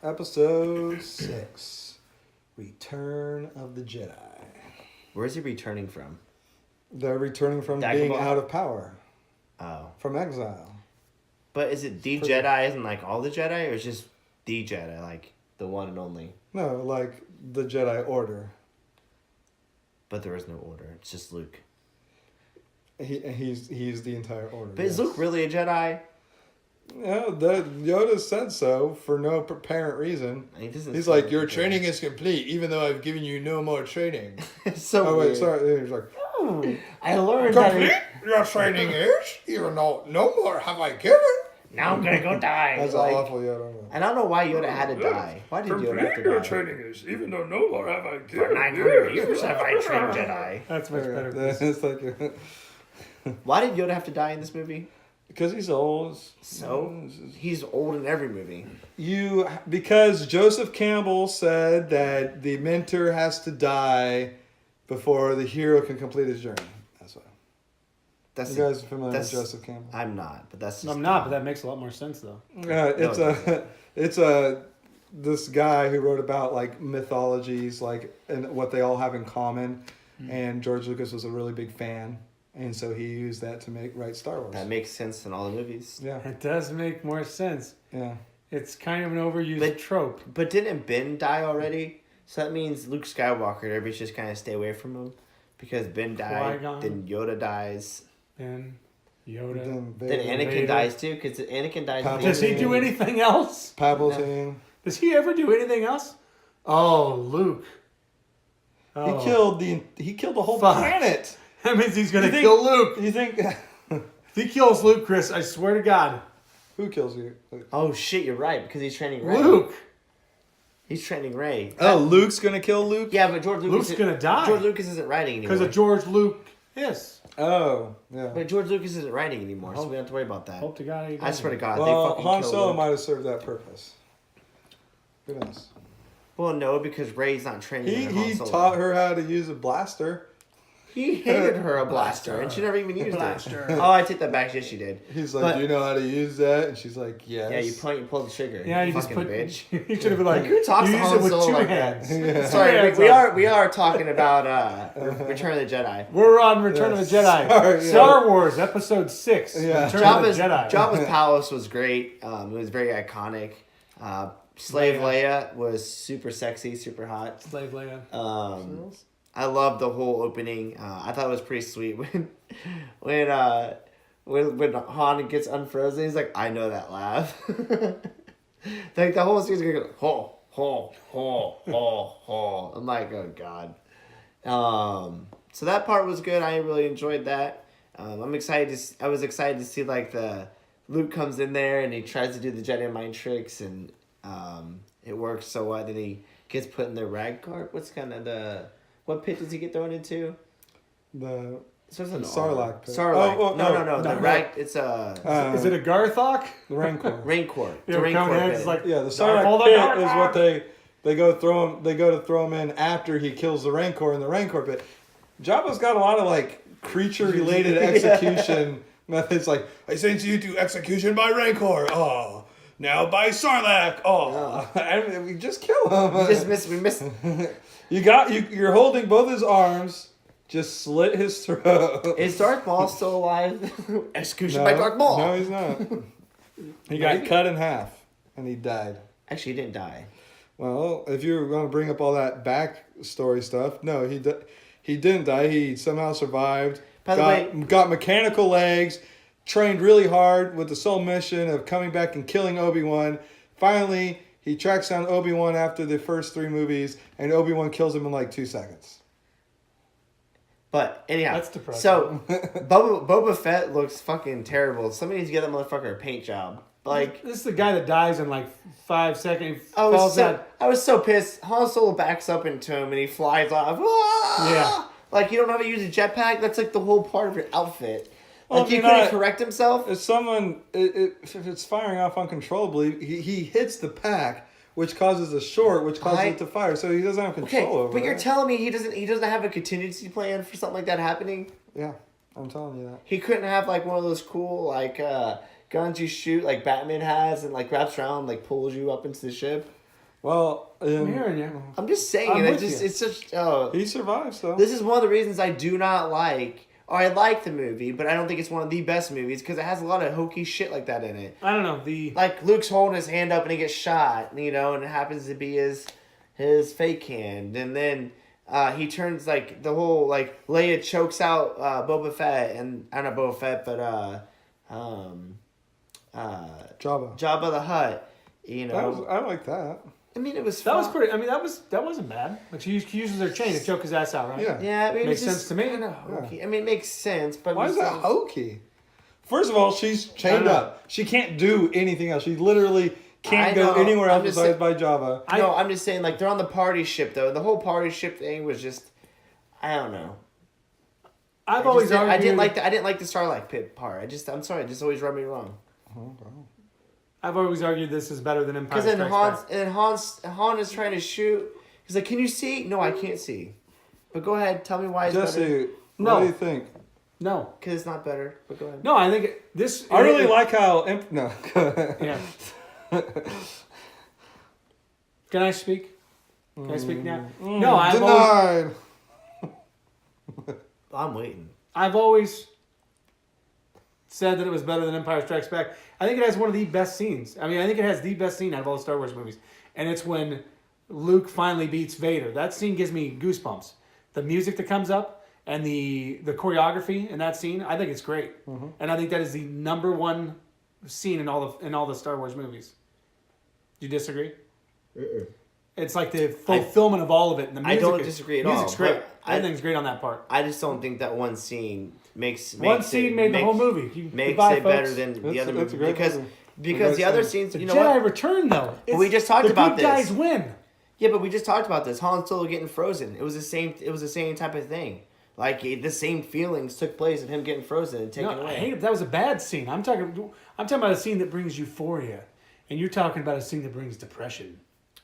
Episode 6, Return of the Jedi. Where's he returning from? They're returning from being out of power. Oh. From exile. But is it the Jedi isn't like all the Jedi, or is just the Jedi, like the one and only? No, like the Jedi Order. But there is no order. It's just Luke. He's the entire order. But is Luke really a Jedi? No, Yoda said so for no apparent reason. He's like, your training is complete, even though I've given you no more training. It's so weird. Wait, sorry. He's like, I learned complete your training is, even though no more have I given. Now I'm gonna go die. That's like, awful Yoda. And I don't know why Yoda had to die. Why did Yoda have to die? Your training is, even though no more have I given. For 900 years have I trained Jedi. That's much better. It's like, why did Yoda have to die in this movie? Because he's old. So? He's old in every movie. Because Joseph Campbell said that the mentor has to die before the hero can complete his journey. That's why. You guys are familiar with Joseph Campbell? I'm not, but that's just I'm not, but that makes a lot more sense though. It's this guy who wrote about like mythologies, like and what they all have in common, and George Lucas was a really big fan. And so he used that to write Star Wars. That makes sense in all the movies. Yeah. It does make more sense. Yeah. It's kind of an overused trope. But didn't Ben die already? So that means Luke Skywalker, everybody's just kind of stay away from him. Because Ben died, then Yoda dies. Then Yoda. Then Anakin dies too, because Anakin dies. Does he do anything else? Palpatine. No. Does he ever do anything else? Oh, Luke. Oh. He killed the whole planet. That means he's going to kill Luke. You think... If he kills Luke, Chris, I swear to God. Who kills you? Oh, shit, you're right, because he's training Rey. Luke. He's training Rey. Oh, Luke's going to kill Luke? Yeah, but Luke's going to die. George Lucas isn't writing anymore. Because of George Lucas. Oh, yeah. But George Lucas isn't writing anymore, so we don't have to worry about that. Hope to God he doesn't. I swear to God, well, they fucking Han kill Solo Luke. might have served that purpose. Who knows? Well, no, because Rey's not training He taught her how to use a blaster. He handed her a blaster, and she never even used it. Oh, I take that back. Yes, she did. He's like, do you know how to use that? And she's like, yes. Yeah, you pull the trigger. Yeah, you fucking just bitch. You should have been like, who talks you to use Han it with Solo two like hands. Yeah. Sorry, we are talking about Return of the Jedi. We're on Return of the Jedi. Star Wars Episode 6. Yeah. Return of the Jedi. Jabba's palace was great. It was very iconic. Slave Leia was super sexy, super hot. Slave Leia. I love the whole opening. I thought it was pretty sweet when Han gets unfrozen. He's like, I know that laugh. Like the whole scene's gonna go ho ho ho ho ho. I'm like, oh god. So that part was good. I really enjoyed that. I was excited to see like the Luke comes in there and he tries to do the Jedi mind tricks and it works so well. Then he gets put in the rag cart. What pit does he get thrown into? The Sarlacc pit. Sarlacc. No. The rag. It's is it a Garthok? The Rancor. Rancor. The Rancor pit. The Sarlacc pit is what they go to throw him in after he kills the Rancor in the Rancor pit. Jabba's got a lot of like creature related execution methods. Like, I sent you to execution by Rancor. Oh. Now by Sarlacc. Oh. And we just kill him. We missed. You're holding both his arms. Just slit his throat. Is Darth Maul still alive? Execution by Darth Maul. No, he's not. He got cut in half, and he died. Actually, he didn't die. Well, if you're going to bring up all that backstory stuff, no, he didn't die. He somehow survived. By the way, got mechanical legs, trained really hard with the sole mission of coming back and killing Obi-Wan. Finally, He tracks down Obi-Wan after the first 3 movies, and Obi-Wan kills him in like 2 seconds. But anyhow, That's depressing. So Boba Fett looks fucking terrible. Somebody needs to get that motherfucker a paint job. Like, this is the guy that dies in like 5 seconds. I was so pissed. Han Solo backs up into him and he flies off. Ah! Yeah. Like, you don't know how to use a jetpack? That's like the whole part of your outfit. Well, Like, he couldn't correct himself? If someone, if it's firing off uncontrollably, he hits the pack, which causes a short, which causes it to fire. So he doesn't have control over it. But you're telling me he doesn't have a contingency plan for something like that happening? Yeah, I'm telling you that. He couldn't have like one of those cool like guns you shoot like Batman has and like wraps around and, like pulls you up into the ship. Well, I'm hearing you. I'm just saying I'm with it's such he survives though. This is one of the reasons I do not like, or I like the movie, but I don't think it's one of the best movies because it has a lot of hokey shit like that in it. I don't know. Like Luke's holding his hand up and he gets shot, and it happens to be his fake hand, and then he turns like the whole like Leia chokes out Boba Fett and not Boba Fett, but Jabba the Hutt. I like that. I mean, it was That fun. was pretty. I mean, that wasn't bad. Like she uses her chain to choke his ass out, right? Yeah. Yeah, I mean, Makes it's sense to me. Kinda hokey. I mean, it makes sense, but Why is that hokey? First of all, she's chained know. up. She can't do anything else. She literally can't I go know. anywhere else I'm just besides by Java. I'm just saying, like, they're on the party ship, though. The whole party ship thing was just, I don't know. I've always argued. I didn't like the Starlight Pit part. I'm sorry, it just always rubbed me wrong. I've always argued this is better than Empire Because then Strikes Back. Han is trying to shoot. He's like, "Can you see?" No, I can't see. But go ahead, tell me why it's better. Jesse, No. what do you think? No, Because it's not better. But go ahead. no. I think this. I really like how... No. Yeah. Can I speak? Can I speak now? No, Denied. I'm waiting. I've always said that it was better than Empire Strikes Back. I think it has one of the best scenes. I mean, I think it has the best scene out of all the Star Wars movies. And it's when Luke finally beats Vader. That scene gives me goosebumps. The music that comes up and the choreography in that scene, I think it's great. Mm-hmm. And I think that is the number one scene in all the Star Wars movies. Do you disagree? Uh-uh. It's like the fulfillment of all of it. And the music I don't disagree at all. Music's great. I Everything's great on that part. I just don't think that one scene makes One scene made the whole movie. Makes Goodbye, it better folks. than the That's- other that's a movie great movie. because the other scenes, The you know Jedi what? Return, though. We just talked about the good this. guys win. Yeah, but we just talked about this. Han Solo getting frozen. It was the same. It was the same type of thing. Like the same feelings took place of him getting frozen and taken No, away. I hate it. That was a bad scene. I'm talking about a scene that brings euphoria, and you're talking about a scene that brings depression.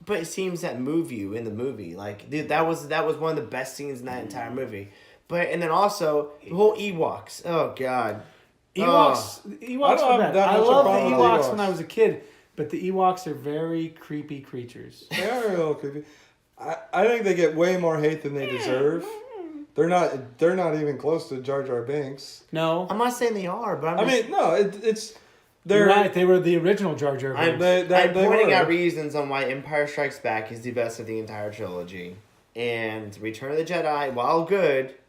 But it seems that move you in the movie. Like that was one of the best scenes in that entire movie. But and then also the whole Ewoks. Oh God. Ewoks. Ewoks don't are have bad. that I much of a love the problem with Ewoks Ewoks. when I was a kid, but the Ewoks are very creepy creatures. They are a little creepy. I think they get way more hate than they deserve. They're not even close to Jar Jar Binks. No, I'm not saying they are, but It's you're they're right. They were the original Jar Jar I'm, Binks. They I'm pointing were. out reasons on why Empire Strikes Back is the best of the entire trilogy. And Return of the Jedi,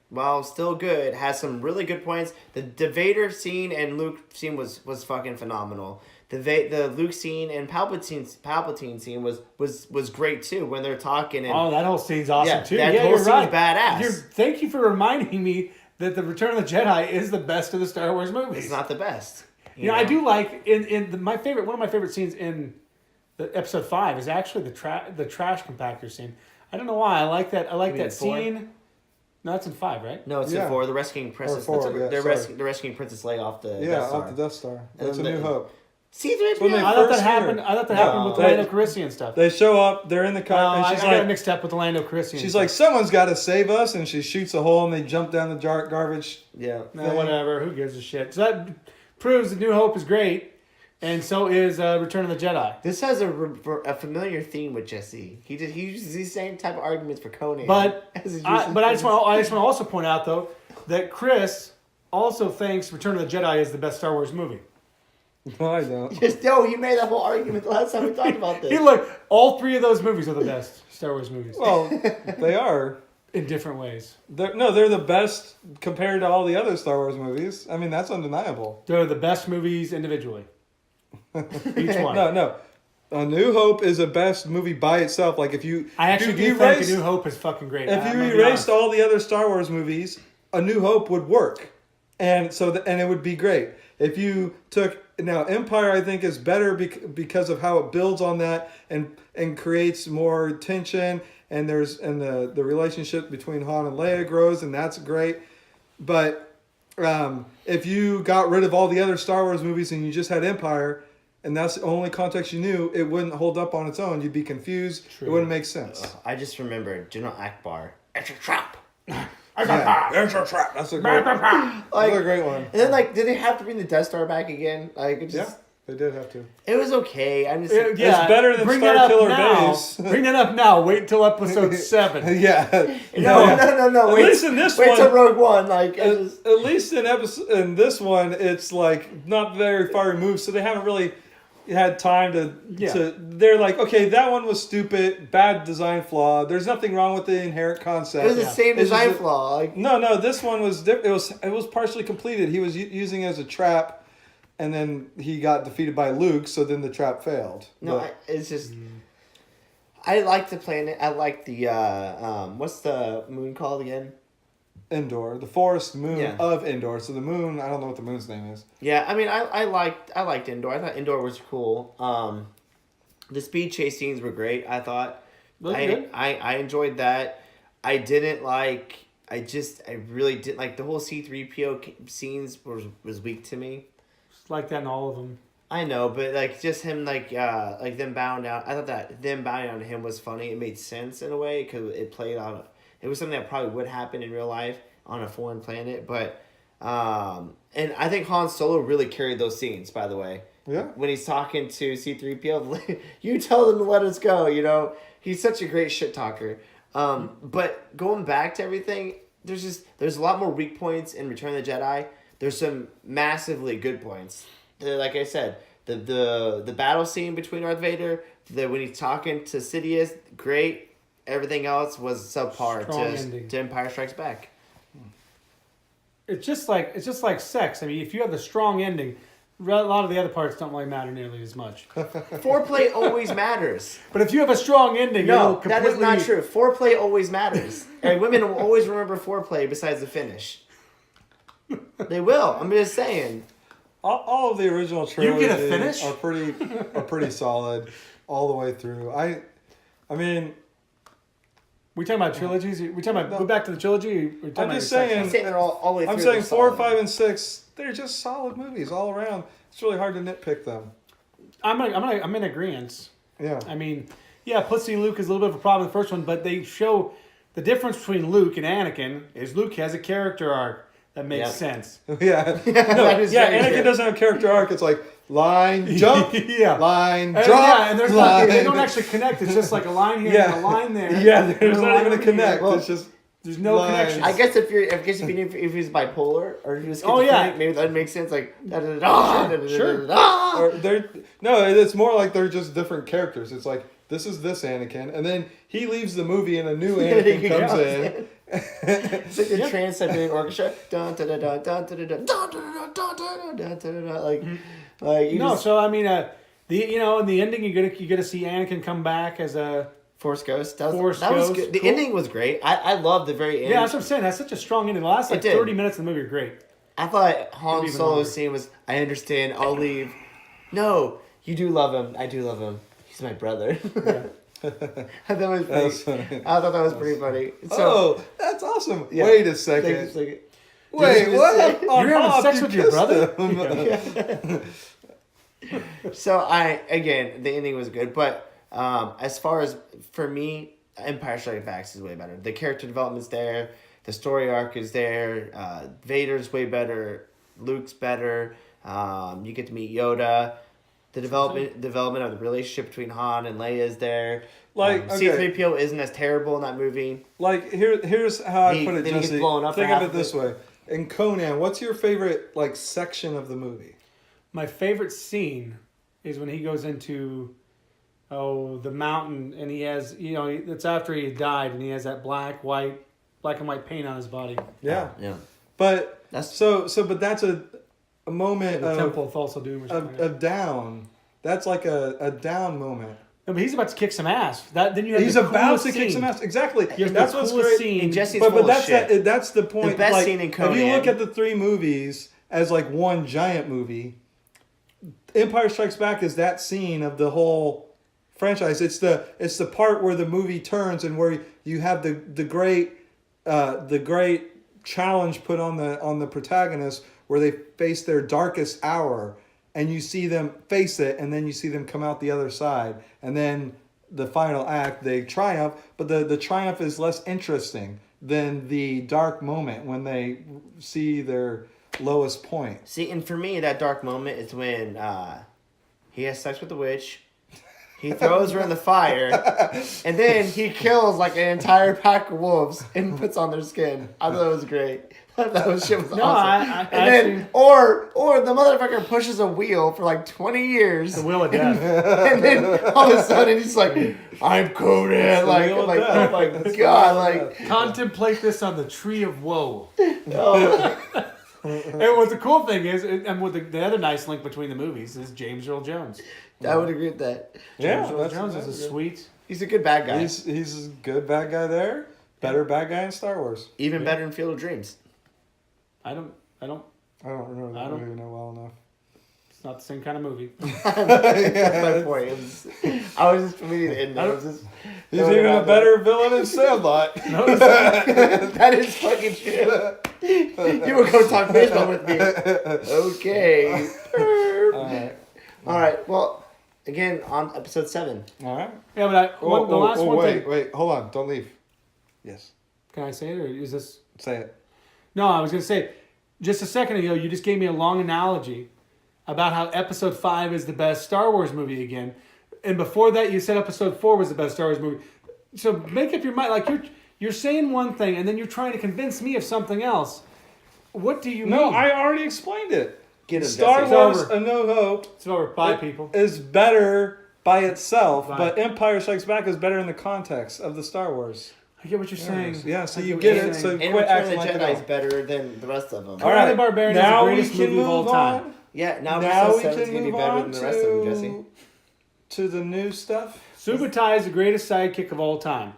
while still good, has some really good points. The Vader scene and Luke scene was fucking phenomenal. The Luke scene and Palpatine scene was great too when they're talking and Oh, that whole scene's awesome Yeah, too. that Yeah, whole you're scene's right. badass. Thank you for reminding me that the Return of the Jedi is the best of the Star Wars movies. it's not the best. You know, I do like one of my favorite scenes in the episode 5 is actually the trash compactor scene. I don't know why I like that. I like You mean that 4? scene. No, it's in 5, right? No, it's Yeah. in 4. The rescuing princess. Or 4, they're sorry. rescuing Princess Leia off the yeah, Death Star. off the Death Star. That's And a New the- Hope. C-3PO. When they I thought that first happened. hear- I thought that No, happened with the they- Lando Calrissian stuff. They show up. They're in the car, I and she's got it like, mixed up with the Lando Calrissian. she's stuff. like, someone's got to save us, and she shoots a hole, and they jump down the garbage. Yeah. No, whatever. Who gives a shit? So that proves that New Hope is great, and so is Return of the Jedi. This has a familiar theme with Jesse. He uses these same type of arguments for Conan. But as he I uses just want to also point out though that Chris also thinks Return of the Jedi is the best Star Wars movie. No, I don't. He made that whole argument the last time we talked about this. He look, all 3 of those movies are the best Star Wars movies Well, they are. in different ways. They're the best compared to all the other Star Wars movies. I mean, that's undeniable. They're the best movies individually. Each one. No. A New Hope is a best movie by itself. Like if you, I actually if you do think erased- A New Hope is fucking great. If I'm you gonna be erased honest. all the other Star Wars movies, A New Hope would work, and and it would be great. If you took now Empire, I think is better because of how it builds on that and creates more tension, and the relationship between Han and Leia grows, and that's great. But if you got rid of all the other Star Wars movies and you just had Empire, and that's the only context you knew, it wouldn't hold up on its own. You'd be confused. True. It wouldn't make sense. I just remembered General Akbar. It's a trap. Yeah, it's a trap. That's a great, that's a great one. And then did they have to bring the Death Star back again? It just, Yeah, they did have to. it was okay. I'm just It's better than bring Star that up Killer now. Base. Bring that up now. Wait until episode 7. Yeah. no. At Wait, least in this wait one, till Rogue One. It just, at least in this one, it's not very far removed, so they haven't really had time to. They're like, okay, that one was stupid, bad design flaw. There's nothing wrong with the inherent concept. it was the same It's just design that- flaw. No, this one was it was partially completed. He was using it as a trap, and then he got defeated by Luke. So then the trap failed. No, But- it's just. I like the planet. I like the what's the moon called again? Endor, the forest moon Yeah. of Endor. So the moon, I don't know what the moon's name is. Yeah, I mean, I liked Endor. I thought Endor was cool. The speed chase scenes were great. I thought. Those were good. I enjoyed that. I didn't like. I really didn't like the whole C-3PO scenes was weak to me. It's like that in all of them. I know, but just him them bowing down. I thought that them bowing down to him was funny. It made sense in a way because it played on. It was something that probably would happen in real life on a foreign planet, but and I think Han Solo really carried those scenes. By the way, Yeah. when he's talking to C-3PO, you tell them to let us go. He's such a great shit talker. But going back to everything, there's a lot more weak points in Return of the Jedi. There's some massively good points. Like I said, the battle scene between Darth Vader, when he's talking to Sidious, great. Everything else was subpar to Empire Strikes Back. It's just like sex. I mean, if you have the strong ending, a lot of the other parts don't really matter nearly as much. Foreplay always matters. But if you have a strong ending, No, that is not true. Foreplay always matters. And women will always remember foreplay besides the finish. They will. I'm just saying. All of the original You trilogy get a finish? are pretty solid all the way through. I mean, We talking about trilogies? We talking about go back to the trilogy? Or I'm just saying. I'm saying they're all the way through. I'm saying they're 4, solid. 5, and 6. They're just solid movies all around. It's really hard to nitpick them. I'm in agreement. Yeah. I mean, yeah, Pussy Luke is a little bit of a problem in the first one, but they show the difference between Luke and Anakin is Luke has a character arc that makes Yeah. sense. Yeah. That is very Anakin true. doesn't have a character arc. It's like line jump, Yeah. line And, drop. yeah, and there's line. they don't actually connect. It's just like a line here and a line there. Yeah, and there's a not line even a over here. connect. Well, It's just there's no lines. connection. I guess if you knew if he's bipolar or if he was Oh, yeah. schizophrenic, maybe that would make sense. Like da-da-da-da, Sure. da-da-da-da-da. or they're no. It's more like they're just different characters. It's like this is this Anakin, and then he leaves the movie and a new Anakin He comes comes in. It's like the trans-Siberian orchestra. Dun, dun, dun, dun, dun, dun, dun, dun, dun, dun, dun, dun, dun, dun, dun, like you No, just, so I mean, in the ending, you get to see Anakin come back as a Force Ghost. That was Force Ghost, good. The cool. ending was great. I love the very end. yeah. That's what I'm saying. That's such a strong ending. The last It did. 30 minutes of the movie are great. I thought Han Maybe even Solo's longer. scene was, I understand, I'll leave. No, you do love him. I do love him. He's my brother. I thought that was pretty, That's funny. I thought that was pretty funny. So, Oh, that's awesome. yeah. Wait a Take second. a second. Wait, Did you what? just say- On You're having Hobbs, sex you with your kissed brother? him. So again, the ending was good, but as far as for me, Empire Strikes Back is way better. The character development's there, the story arc is there. Vader's way better, Luke's better. You get to meet Yoda. The development of the relationship between Han and Leia is there. Like, okay. C-3PO isn't as terrible in that movie. Like here's how I put it, Then he gets Jesse. blown up Think for of half it this way. In Conan, what's your favorite section of the movie? My favorite scene is when he goes into the mountain and he has it's after he had died and he has that black and white paint on his body. Yeah. Yeah. But That's- but that's a moment The of Temple of Thulsa Doom or something. of down That's like a down moment. No, but he's about to kick some ass. Then you have He's the about coolest to kick scene. some ass. Exactly. You have That's the what's coolest great. scene. And Jesse's But full of that's shit. that's the point. The best like, scene in if you Conan. look at the three movies as like one giant movie, Empire Strikes Back is that scene of the whole franchise. It's the part where the movie turns and where you have the great challenge put on the protagonist where they face their darkest hour, and you see them face it, and then you see them come out the other side, and then the final act they triumph, but the triumph is less interesting than the dark moment when they see their lowest point. See, and for me, that dark moment is when he has sex with the witch, he throws her in the fire, and then he kills like an entire pack of wolves and puts on their skin. I thought it was great. That shit was awesome. I And then, or the motherfucker pushes a wheel for like 20 years. The Wheel of Death. And then all of a sudden he's like, I'm Conan. Like, Wheel of like Death. oh my god, like. Contemplate this on the tree of woe. Oh. And what the cool thing is, and what the other nice link between the movies is James Earl Jones. I would agree with that. James Earl that's Jones is a good. sweet. He's a good bad guy. He's a good bad guy there. Better bad guy in Star Wars. Even better in Field of Dreams. I don't. I don't remember that movie well enough. It's not the same kind of movie. That's my point. I was just familiar with the end. He's even a better villain in Sandlot. That is fucking true. You were going to talk baseball with me. Okay. All right. Well, again, on episode 7. All right. Yeah, but the last one thing. Wait, hold on. Don't leave. Yes. Can I say it, or is this? Say it. No, I was going to say, just a second ago, you just gave me a long analogy about how Episode 5 is the best Star Wars movie again, and before that, you said Episode 4 was the best Star Wars movie. So make up your mind. Like you're saying one thing, and then you're trying to convince me of something else. What do you mean? No, I already explained it. Get him, Star Jesse. Wars: It's over. A New Hope It's over. Bye, people. is better by itself, Bye. but Empire Strikes Back is better in the context of the Star Wars. I get what you're saying. Yeah, so I you what get you're it. saying. So And quit Return of acting the like Jedi is it. better than the rest of them. All Return of right, the Barbarian is now the greatest we can movie of all move time. on. Yeah, now Now we episode 7 is can going to be move better on than the rest of them, Jesse. to the new stuff. Subutai is the greatest sidekick of all time.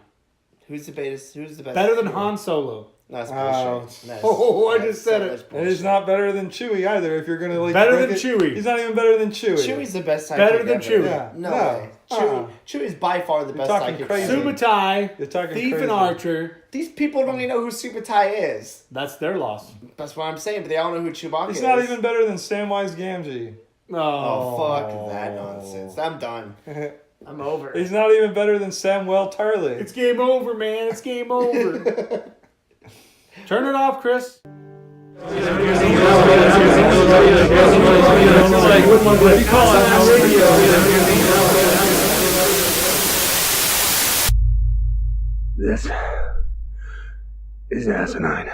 Who's the best? Better than Han Solo. No, that's Oh. bullshit. That's- Oh, I that's just said so it. much And he's bullshit. not better than Chewie either. If you're gonna like Better break than it. Chewie. He's not even better than Chewie. Chewie's the best sidekick Better than ever. Chewie. Yeah. No, No. way. Chewie's by far the You're best talking sidekick crazy. ever. Subutai, You're talking Thief crazy. and Archer. These people don't even know who Subutai is. That's their loss. That's what I'm saying, but they all know who Chewbacca is. He's not even better than Samwise Gamgee. Oh, fuck that nonsense. I'm done. I'm over. He's not even better than Samwell Tarly. It's game over, man. It's game over. Turn it off, Chris. This is asinine.